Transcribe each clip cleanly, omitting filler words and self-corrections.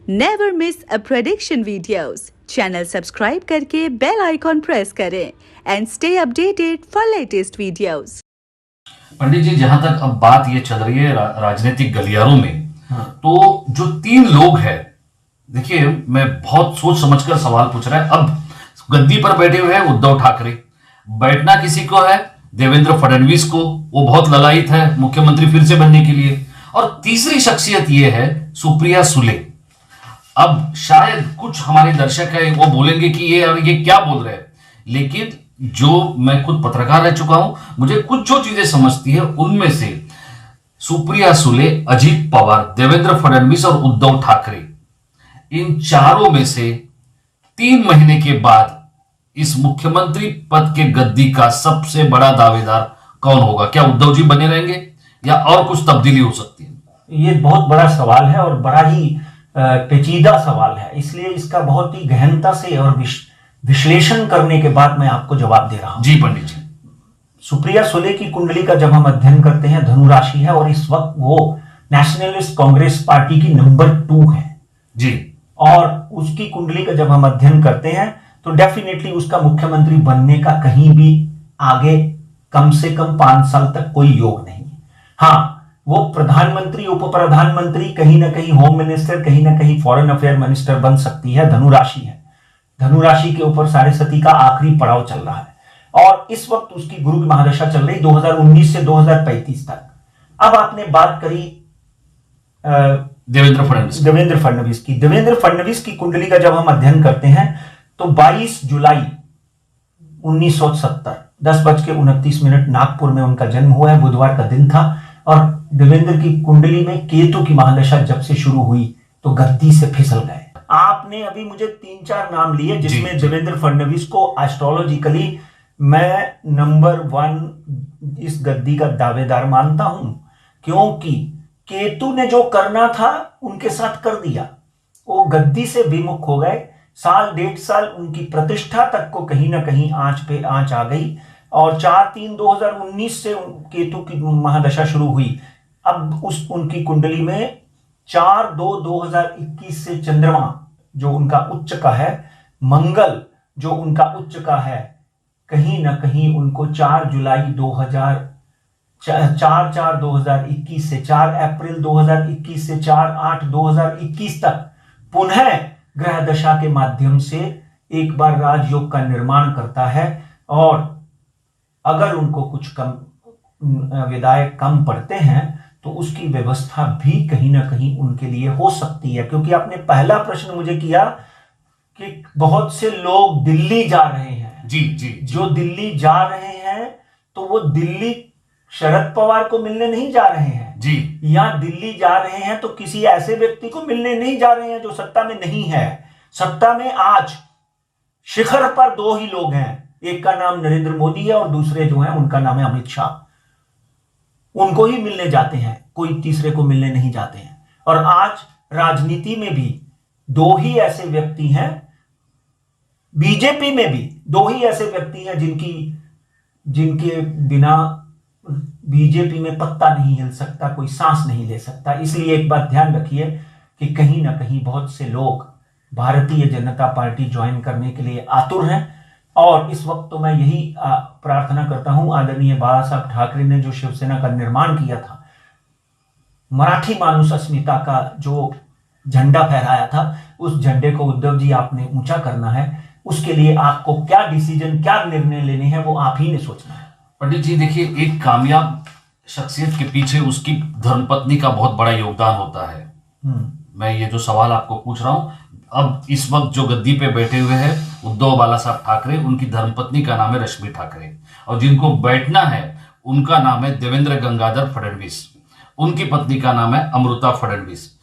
Never miss a prediction videos. Channel subscribe करके bell icon press करें and stay updated for latest videos. Pandit ji, जहां तक अब बात ये चल रही है राजनीतिक गलियारों में, तो जो तीन लोग हैं, देखिए मैं बहुत सोच समझकर सवाल पूछ रहा है। अब गद्दी पर बैठे हुए हैं उद्धव ठाकरे, बैठना किसी को है देवेंद्र फडणवीस को, वो बहुत ललायित है मुख्यमंत्री फिर से बनने के लिए। और तीसरी शख्सियत ये है सुप्रिया सुले। अब शायद कुछ हमारे दर्शक है वो बोलेंगे कि ये क्या बोल रहे हैं, लेकिन जो मैं खुद पत्रकार रह चुका हूं, मुझे कुछ जो चीजें समझती है उनमें से सुप्रिया सुले, अजीत पवार, देवेंद्र फडणवीस और उद्धव ठाकरे, इन चारों में से 3 महीने के बाद इस मुख्यमंत्री पद के गद्दी का सबसे बड़ा दावेदार कौन होगा? क्या उद्धव जी बने रहेंगे या और कुछ तब्दीली हो सकती है? ये बहुत बड़ा सवाल है और बड़ा ही पेचीदा सवाल है, इसलिए इसका बहुत ही गहनता से और विश्लेषण करने के बाद मैं आपको जवाब दे रहा हूं। जी पंडित जी। सुप्रिया सुले की कुंडली का जब हम अध्ययन करते हैं, धनु राशि है और इस वक्त वो नेशनलिस्ट कांग्रेस पार्टी की नंबर 2 है जी। और उसकी कुंडली का जब हम अध्ययन करते हैं तो डेफिनेटली उसका मुख्यमंत्री बनने का कहीं भी आगे कम से कम 5 साल तक कोई योग नहीं है। हाँ, वो प्रधानमंत्री, उप प्रधानमंत्री, कहीं ना कहीं होम मिनिस्टर, कहीं ना कहीं फॉरेन अफेयर मिनिस्टर बन सकती है। धनु राशि है, धनु राशि के ऊपर साढ़े सती का आखिरी पड़ाव चल रहा है और इस वक्त उसकी गुरु की महादशा चल रही 2019 से 2035 तक। अब आपने बात करी देवेंद्र फडणवीस की कुंडली का जब हम अध्ययन करते हैं तो 22 जुलाई 1970 10:29 नागपुर में उनका जन्म हुआ है, बुधवार का दिन था। और देवेंद्र की कुंडली में केतु की महादशा जब से शुरू हुई तो गद्दी से फिसल गए। आपने अभी मुझे 3-4 नाम लिए जिसमें देवेंद्र फडणवीस को एस्ट्रोलॉजिकली मैं नंबर 1 इस गद्दी का दावेदार मानता हूं, क्योंकि केतु ने जो करना था उनके साथ कर दिया। वो गद्दी से विमुख हो गए। साल 1.5 साल उनकी प्रतिष्ठा तक को कहीं ना कहीं आंच पे आंच आ गई और 4-3-2019 से केतु की महादशा शुरू हुई। अब उनकी कुंडली में 4-2-2021 से चंद्रमा जो उनका उच्च का है, मंगल जो उनका उच्च का है, कहीं ना कहीं उनको 4 जुलाई 2021 से 4 अप्रैल 2021 से 4/8/2021 तक पुनः ग्रह दशा के माध्यम से एक बार राजयोग का निर्माण करता है। और अगर उनको कुछ कम विधायक कम पड़ते हैं तो उसकी व्यवस्था भी कहीं ना कहीं उनके लिए हो सकती है। क्योंकि आपने पहला प्रश्न मुझे किया कि बहुत से लोग दिल्ली जा रहे हैं। जी जी। जो दिल्ली जा रहे हैं तो वो दिल्ली शरद पवार को मिलने नहीं जा रहे हैं जी, या दिल्ली जा रहे हैं तो किसी ऐसे व्यक्ति को मिलने नहीं जा रहे हैं जो सत्ता में नहीं है। सत्ता में आज शिखर पर 2 ही लोग हैं, एक का नाम नरेंद्र मोदी है और दूसरे जो हैं उनका नाम है अमित शाह। उनको ही मिलने जाते हैं, कोई तीसरे को मिलने नहीं जाते हैं। और आज राजनीति में भी 2 ही ऐसे व्यक्ति हैं, बीजेपी में भी 2 ही ऐसे व्यक्ति हैं जिनके बिना बीजेपी में पत्ता नहीं हिल सकता, कोई सांस नहीं ले सकता। इसलिए एक बात ध्यान रखिए कि कहीं ना कहीं बहुत से लोग भारतीय जनता पार्टी ज्वाइन करने के लिए आतुर हैं। और इस वक्त तो मैं यही प्रार्थना करता हूं, आदरणीय बाला साहब ठाकरे ने जो शिवसेना का निर्माण किया था, मराठी मानुष अस्मिता का जो झंडा फहराया था, उस झंडे को उद्धव जी आपने ऊंचा करना है। उसके लिए आपको क्या डिसीजन, क्या निर्णय लेने हैं वो आप ही ने सोचना है। पंडित जी देखिए, एक कामयाब शख्सियत के पीछे उसकी धर्मपत्नी का बहुत बड़ा योगदान होता है। मैं ये जो सवाल आपको पूछ रहा हूं, अब इस वक्त जो गद्दी पे बैठे हुए हैं उद्धव बाला साहब ठाकरे, उनकी धर्मपत्नी का नाम है रश्मि ठाकरे और जिनको बैठना है उनका नाम है देवेंद्र गंगाधर फडणवीस, उनकी पत्नी का नाम है अमृता फडणवीस।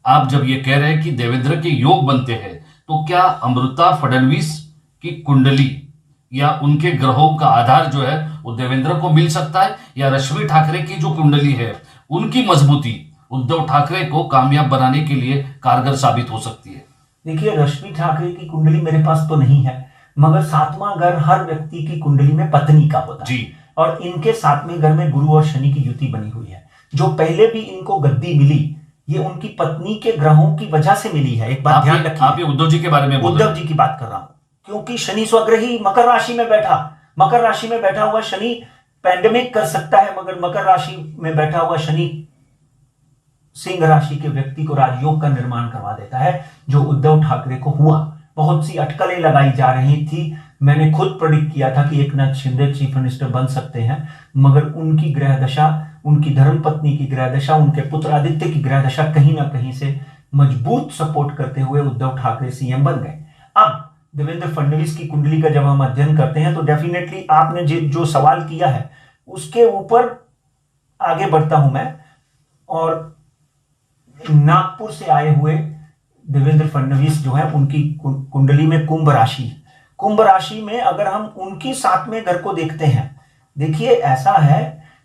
आप जब ये कह रहे हैं कि देवेंद्र के योग बनते हैं, तो क्या अमृता फडणवीस की कुंडली या उनके ग्रहों का आधार जो है वो देवेंद्र को मिल सकता है, या रश्मि ठाकरे की जो कुंडली है उनकी मजबूती उद्धव ठाकरे को कामयाब बनाने के लिए कारगर साबित हो सकती है? देखिए, रश्मि ठाकरे की कुंडली मेरे पास तो नहीं है, मगर 7वां घर हर व्यक्ति की कुंडली में पत्नी का होता है और इनके 7वें घर में गुरु और शनि की युति बनी हुई है। जो पहले भी इनको गद्दी मिली ये उनकी पत्नी के ग्रहों की वजह से मिली है। एक बात ध्यान रखिए, आप ये उद्धव जी के बारे में उद्धव जी की बात कर रहा हूं, क्योंकि शनि स्वग्रही मकर राशि में बैठा, मकर राशि में बैठा हुआ शनि पैंडेमिक कर सकता है, मगर मकर राशि में बैठा हुआ शनि सिंह राशि के व्यक्ति को राजयोग का निर्माण करवा देता है, जो उद्धव ठाकरे को हुआ। बहुत सी अटकलें लगाई जा रही थी, मैंने खुद प्रेडिक्ट किया था कि एकनाथ शिंदे चीफ मिनिस्टर बन सकते हैं, मगर उनकी ग्रह दशा, उनकी धर्मपत्नी की ग्रह दशा, उनके पुत्र आदित्य की ग्रह दशा कहीं ना कहीं से मजबूत सपोर्ट करते हुए उद्धव ठाकरे सीएम बन गए। अब देवेंद्र फडणवीस की कुंडली का जब हम अध्ययन करते हैं तो डेफिनेटली आपने जो सवाल किया है उसके ऊपर आगे बढ़ता हूं मैं। और नागपुर से आए हुए देवेंद्र फडणवीस जो है, उनकी कुंडली में कुंभ राशि, कुंभ राशि में अगर हम उनकी 7वें घर को देखते हैं, देखिए ऐसा है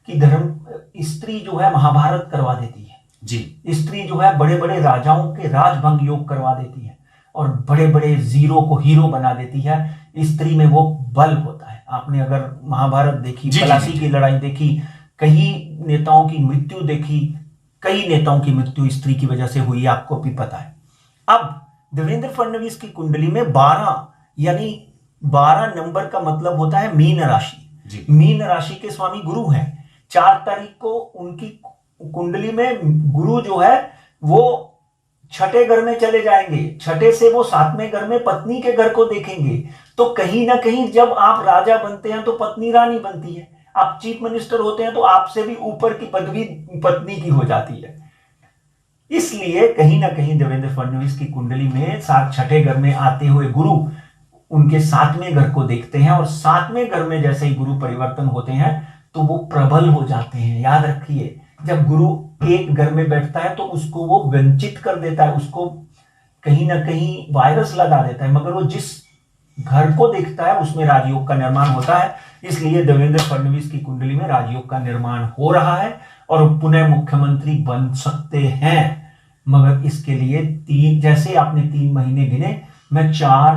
कि धर्म स्त्री जो है महाभारत करवा देती है जी, स्त्री जो है बड़े बड़े राजाओं के राजभंग योग करवा देती है और बड़े बड़े जीरो को हीरो बना देती है। स्त्री में वो बल होता है। आपने अगर महाभारत देखी, पलासी की लड़ाई देखी, कई नेताओं की मृत्यु देखी, कई नेताओं की मृत्यु स्त्री की वजह से हुई, आपको भी पता है। अब देवेंद्र फडणवीस की कुंडली में 12 यानी 12 नंबर का मतलब होता है मीन राशि। मीन राशि के स्वामी गुरु हैं। 4 तारीख को उनकी कुंडली में गुरु जो है वो 6ठे घर में चले जाएंगे, 6ठे से वो 7वें घर में पत्नी के घर को देखेंगे। तो कहीं ना कहीं जब आप राजा बनते हैं तो पत्नी रानी बनती है, आप चीफ मिनिस्टर होते हैं तो आपसे भी ऊपर की पदवी पत्नी की हो जाती है। इसलिए कहीं ना कहीं देवेंद्र फडणवीस की कुंडली में 6ठे घर में आते हुए गुरु उनके 7वें घर को देखते हैं, और 7वें घर में जैसे ही गुरु परिवर्तन होते हैं तो वो प्रबल हो जाते हैं। याद रखिए, जब गुरु एक घर में बैठता है तो उसको वो वंचित कर देता है, उसको कहीं ना कहीं वायरस लगा देता है, मगर वो जिस घर को देखता है उसमें राजयोग का निर्माण होता है। इसलिए देवेंद्र फडणवीस की कुंडली में राजयोग का निर्माण हो रहा है और पुनः मुख्यमंत्री बन सकते हैं। मगर इसके लिए जैसे आपने 3 महीने गिने, मैं 4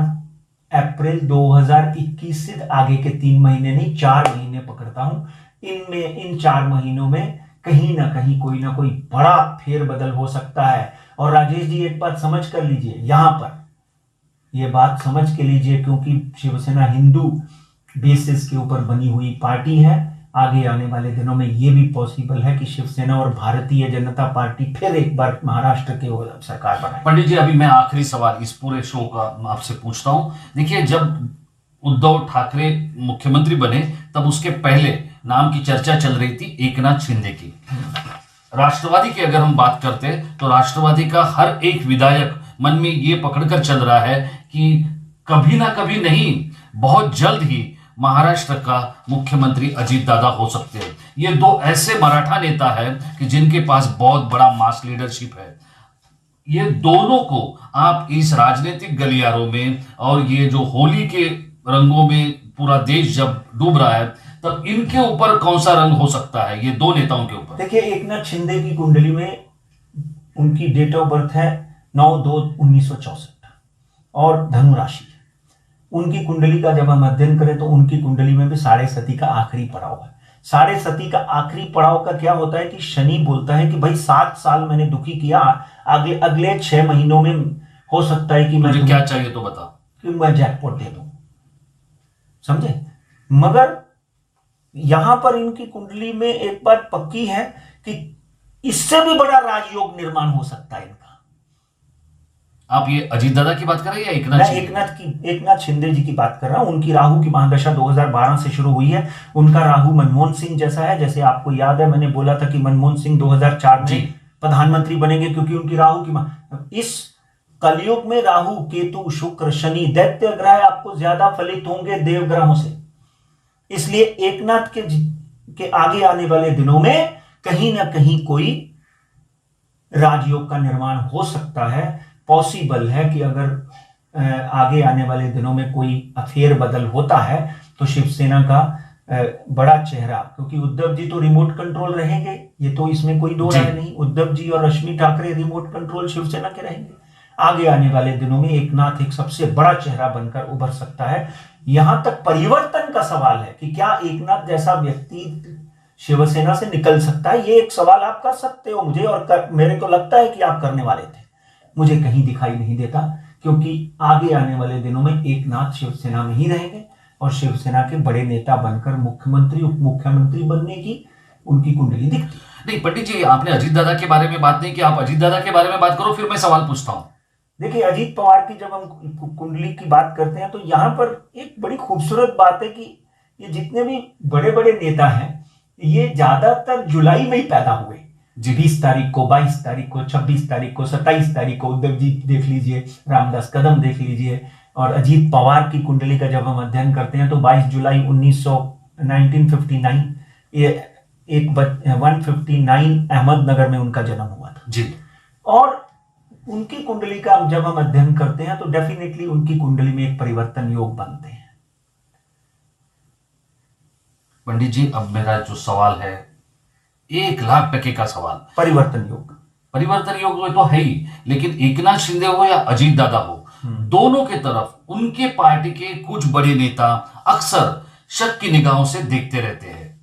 अप्रैल 2021 से आगे के 3 महीने नहीं, 4 महीने पकड़ता हूं। इन 4 महीनों में कहीं ना कहीं कोई ना कोई बड़ा फेरबदल हो सकता है। और राजेश जी एक बात समझ कर लीजिए, यहां पर यह बात समझ के लीजिए, क्योंकि शिवसेना हिंदू बेसिस के ऊपर बनी हुई पार्टी है। आगे आने वाले दिनों में यह भी पॉसिबल है कि शिवसेना और भारतीय जनता पार्टी फिर एक बार महाराष्ट्र के सरकार बनाए। पंडित जी, अभी मैं आखिरी सवाल इस पूरे शो का आपसे पूछता हूं। देखिए, जब उद्धव ठाकरे मुख्यमंत्री बने तब उसके पहले नाम की चर्चा चल रही थी एकनाथ शिंदे की। राष्ट्रवादी की अगर हम बात करते हैं तो राष्ट्रवादी का हर एक विधायक मन में ये पकड़कर चल रहा है कि कभी ना कभी नहीं, बहुत जल्द ही महाराष्ट्र का मुख्यमंत्री अजीत दादा हो सकते हैं। ये 2 ऐसे मराठा नेता हैं कि जिनके पास बहुत बड़ा मास लीडरशिप है। ये दोनों को आप इस राजनीतिक गलियारों में और ये जो होली के रंगों में पूरा देश जब डूब रहा है, तब इनके ऊपर कौन सा रंग हो सकता है, ये 2 नेताओं के ऊपर? देखिए, एकनाथ शिंदे की कुंडली में उनकी डेट ऑफ बर्थ है 9/2/1964 और धनु राशि। उनकी कुंडली का जब हम अध्ययन करें तो उनकी कुंडली में भी साढ़े सती का आखिरी पड़ाव है। साढ़े सती का आखिरी पड़ाव का क्या होता है कि शनि बोलता है कि भाई 7 साल मैंने दुखी किया, अगले 6 महीनों में हो सकता है कि मुझे क्या चाहिए तो बता, कि मैं जैकपॉट दे दूं, समझे। मगर यहां पर इनकी कुंडली में एक बात पक्की है कि इससे भी बड़ा राजयोग निर्माण हो सकता है इनका। आप ये अजीत दादा की बात कर रहे हैं या मैं एकनाथ शिंदे जी की बात कर रहा हूं। उनकी राहु की महादशा 2012 से शुरू हुई है। उनका राहु मनमोहन सिंह जैसा है। जैसे आपको याद है, मैंने बोला था कि मनमोहन सिंह 2004 में प्रधानमंत्री बनेंगे, क्योंकि उनकी राहु की इस कलयुग में राहु, केतु, शुक्र, शनि, दैत्य ग्रह आपको ज्यादा फलित होंगे देव ग्रहों से। इसलिए एकनाथ के आगे आने वाले दिनों में कहीं ना कहीं कोई राजयोग का निर्माण हो सकता है। पॉसिबल है कि अगर आगे आने वाले दिनों में कोई फेर बदल होता है तो शिवसेना का बड़ा चेहरा, क्योंकि उद्धव जी तो रिमोट कंट्रोल रहेंगे, ये तो इसमें कोई दो राय नहीं। उद्धव जी और रश्मि ठाकरे रिमोट कंट्रोल शिवसेना के रहेंगे। आगे आने वाले दिनों में एकनाथ एक सबसे बड़ा चेहरा बनकर उभर सकता है। यहां तक परिवर्तन का सवाल है कि क्या एकनाथ जैसा व्यक्ति शिवसेना से निकल सकता है? ये एक सवाल आप कर सकते हो मुझे, और मेरे को लगता है कि आप करने वाले थे। मुझे कहीं दिखाई नहीं देता, क्योंकि आगे आने वाले दिनों में एकनाथ शिवसेना में ही रहेंगे और शिवसेना के बड़े नेता बनकर मुख्यमंत्री उप मुख्यमंत्री बनने की उनकी कुंडली दिखती। नहीं पंडित जी, आपने अजीत दादा के बारे में बात नहीं की, आप अजीत दादा के बारे में बात करो, फिर मैं सवाल पूछता हूं। देखिए, अजीत पवार की जब हम कुंडली की बात करते हैं तो यहाँ पर एक बड़ी खूबसूरत बात है कि ये जितने भी बड़े बड़े नेता हैं ये ज्यादातर जुलाई में ही पैदा हुए। 20 तारीख को, 22 तारीख को, 26 तारीख को, 27 तारीख को उद्धव जी देख लीजिए, रामदास कदम देख लीजिए। और अजीत पवार की कुंडली का जब हम अध्ययन करते हैं तो 22 जुलाई 1959 ये 159 अहमदनगर में उनका जन्म हुआ था जी। और उनकी कुंडली का जब हम अध्ययन करते हैं तो डेफिनेटली उनकी कुंडली में एक परिवर्तन योग बनते हैं। पंडित जी, अब मेरा जो सवाल है 1,00,000% का सवाल, परिवर्तन योग में तो है ही, लेकिन एकनाथ शिंदे हो या अजीत दादा हो, दोनों के तरफ उनके पार्टी के कुछ बड़े नेता अक्सर शक की निगाहों से देखते रहते हैं।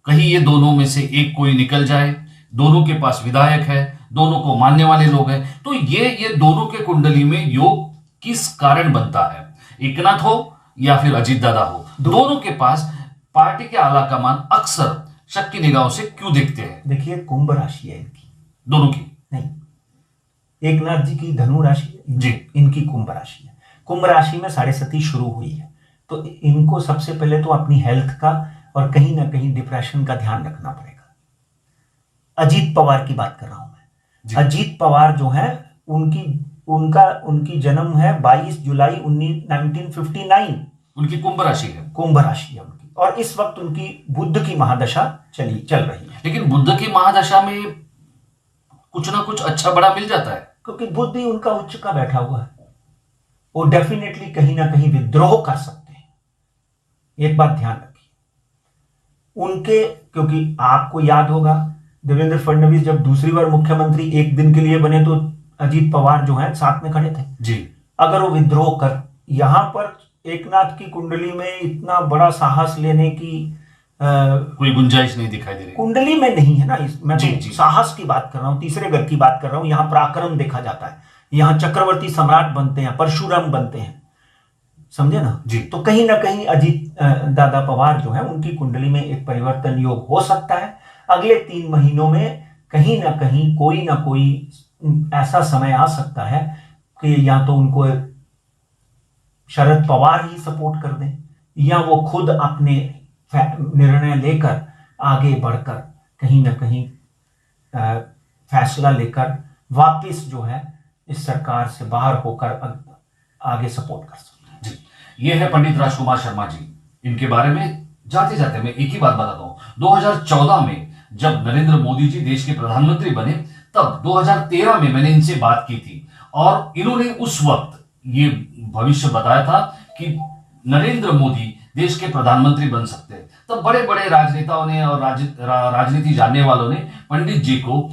कहीं ये दोनों में से एक कोई निकल जाए, दोनों के पास विधायक है, दोनों को मानने वाले लोग हैं, तो ये दोनों के कुंडली में योग किस कारण बनता है? एकनाथ हो या फिर अजीत दादा हो, दोनों के पास पार्टी के आला कमान अक्सर शक की निगाहों से क्यों देखते हैं? देखिए, कुंभ राशि है इनकी, दोनों की नहीं, एकनाथ जी की धनु राशि है जी, इनकी कुंभ राशि है। कुंभ राशि में 7.5 शुरू हुई है, तो इनको सबसे पहले तो अपनी हेल्थ का और कहीं ना कहीं डिप्रेशन का ध्यान रखना पड़ेगा। अजीत पवार की बात कर रहा हूं मैं। अजीत पवार जो है उनकी जन्म है 22 जुलाई 1959। उनकी कुंभ राशि है, उनकी, और इस वक्त उनकी बुध की महादशा चल रही है। लेकिन बुध की महादशा में कुछ ना कुछ अच्छा बड़ा मिल जाता है, क्योंकि बुध ही उनका उच्च का बैठा हुआ है। वो डेफिनेटली कहीं ना कहीं विद्रोह कर सकते हैं, एक बात ध्यान रखिए उनके, क्योंकि आपको याद होगा देवेंद्र फडणवीस जब दूसरी बार मुख्यमंत्री एक दिन के लिए बने तो अजीत पवार जो है साथ में खड़े थे जी। अगर वो विद्रोह कर, यहां पर एकनाथ की कुंडली में इतना बड़ा साहस लेने की कोई गुंजाइश नहीं दिखाई दे रही, कुंडली में नहीं है ना। मैं जी, तो जी। साहस की बात कर रहा हूं, तीसरे घर की बात कर रहा हूं। यहाँ पराक्रम देखा जाता है, यहाँ चक्रवर्ती सम्राट बनते हैं, परशुराम बनते हैं, समझे ना जी। तो कहीं ना कहीं अजीत दादा पवार जो है उनकी कुंडली में एक परिवर्तन योग हो सकता है। अगले 3 महीनों में कहीं ना कोई ऐसा समय आ सकता है कि या तो उनको शरद पवार ही सपोर्ट कर दें या वो खुद अपने निर्णय लेकर आगे बढ़कर कहीं ना कहीं फैसला लेकर वापस जो है इस सरकार से बाहर होकर आगे सपोर्ट कर सकते हैं जी। ये है पंडित राजकुमार शर्मा जी। इनके बारे में जाते जाते मैं एक ही बात बताता हूं। 2014 में जब नरेंद्र मोदी जी देश के प्रधानमंत्री बने, तब 2013 में मैंने इनसे बात की थी और इन्होंने उस वक्त ये भविष्य बताया था कि नरेंद्र मोदी देश के प्रधानमंत्री बन सकते हैं। तब बड़े बड़े राजनेताओं ने और राजनीति जानने वालों ने पंडित जी को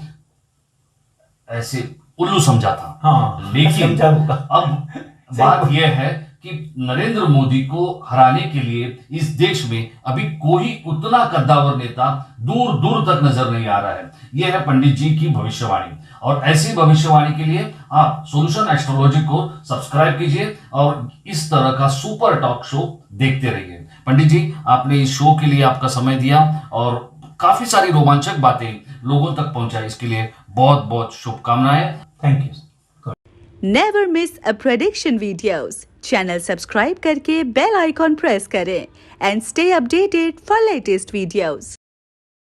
ऐसे उल्लू समझा था। हाँ, लेकिन अब बात यह है कि नरेंद्र मोदी को हराने के लिए इस देश में अभी कोई उतना कद्दावर नेता दूर दूर तक नजर नहीं आ रहा है। यह है पंडित जी की भविष्यवाणी, और ऐसी भविष्यवाणी के लिए आप सॉल्यूशन एस्ट्रोलॉजी को सब्सक्राइब कीजिए और इस तरह का सुपर टॉक शो देखते रहिए। पंडित जी, आपने इस शो के लिए आपका समय दिया और काफी सारी रोमांचक बातें लोगों तक पहुंचाई, इसके लिए बहुत बहुत शुभकामनाएं। Thank you. Never miss a prediction videos. Channel subscribe करके बेल आइकॉन प्रेस करें and stay updated for latest videos.